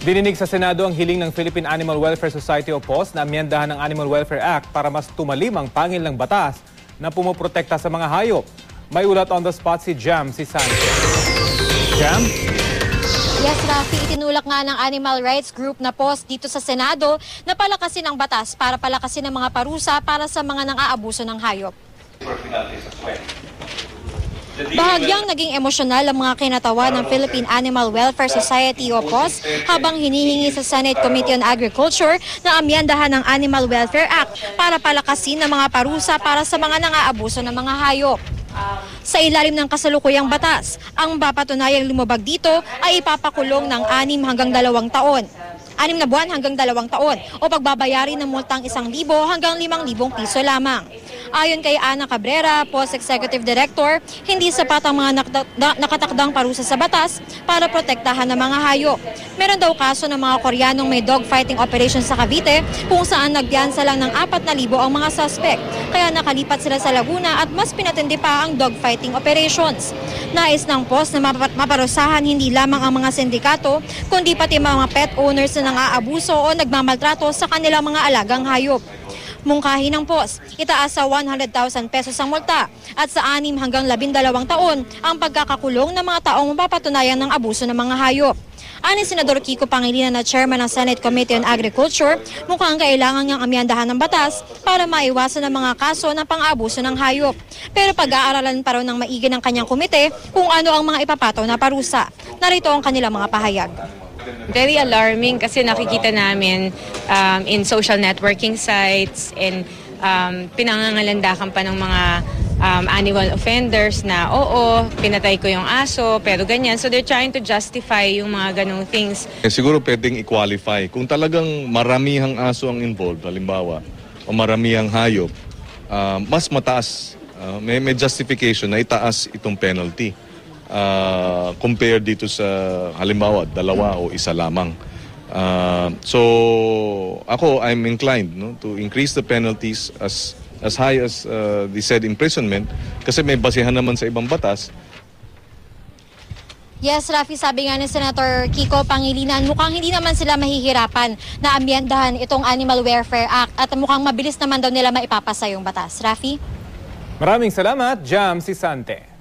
Dininig sa Senado ang hiling ng Philippine Animal Welfare Society o POS na amyendahan ng Animal Welfare Act para mas tumalim ang pangil ng batas na pumoprotekta sa mga hayop. May ulat on the spot si Jam Sisante. Jam? Yes, Rafi, itinulak nga ng animal rights group na POS dito sa Senado na palakasin ang batas para palakasin ang mga parusa para sa mga nang-aabuso ng hayop. Bahagyang naging emosyonal ang mga kinatawa ng Philippine Animal Welfare Society o POS habang hinihingi sa Senate Committee on Agriculture na amyendahan ng Animal Welfare Act para palakasin ang mga parusa para sa mga nang-aabuso ng mga hayop. Sa ilalim ng kasalukuyang batas, ang papatunayang lumabag dito ay ipapakulong ng 6 hanggang 2 taon. 6 na buwan hanggang 2 taon o pagbabayari ng multang 1,000 hanggang 5,000 piso lamang. Ayon kay Ana Cabrera, POS Executive Director, hindi sapat ang mga nakatakdang parusa sa batas para protektahan ng mga hayop. Meron daw kaso ng mga Koreanong may dogfighting operation sa Cavite kung saan nagpiyansa lang ng 4,000 ang mga suspect. Kaya nakalipat sila sa Laguna at mas pinatindi pa ang dogfighting operations. Nais ng POS na maparusahan hindi lamang ang mga sindikato, kundi pati mga pet owners na nang-aabuso o nagmamaltrato sa kanilang mga alagang hayop. Mungkahi ng POS, itaas sa 100,000 pesos ang multa at sa 6 hanggang 12 taon ang pagkakakulong ng mga taong mapapatunayan ng abuso ng mga hayop. Ani Senador Kiko Pangilinan na chairman ng Senate Committee on Agriculture, mukhang kailangan niyang amyandahan ng batas para maiwasan ang mga kaso ng pang-abuso ng hayop. Pero pag-aaralan pa raw ng maigi ng kanyang komite kung ano ang mga ipapataw na parusa. Narito ang kanilang mga pahayag. Very alarming kasi nakikita namin in social networking sites and pinangangalandakan pa ng mga animal offenders na oo, pinatay ko yung aso, pero ganyan. So they're trying to justify yung mga ganong things. Siguro pwedeng i-qualify. Kung talagang maramihang aso ang involved, halimbawa, o maramihang hayop, mas mataas, may justification na itaas itong penalty. Compare dito sa halimbawa 2 o 1 lamang. So ako, I'm inclined to increase the penalties as high as the said imprisonment kasi may basihan naman sa ibang batas. Yes, Rafi, sabi nga ni Senator Kiko Pangilinan, mukhang hindi naman sila mahihirapan na amyendahan itong Animal Welfare Act at mukhang mabilis naman daw nila maipapasa yung batas. Rafi? Maraming salamat, Jam Sisante.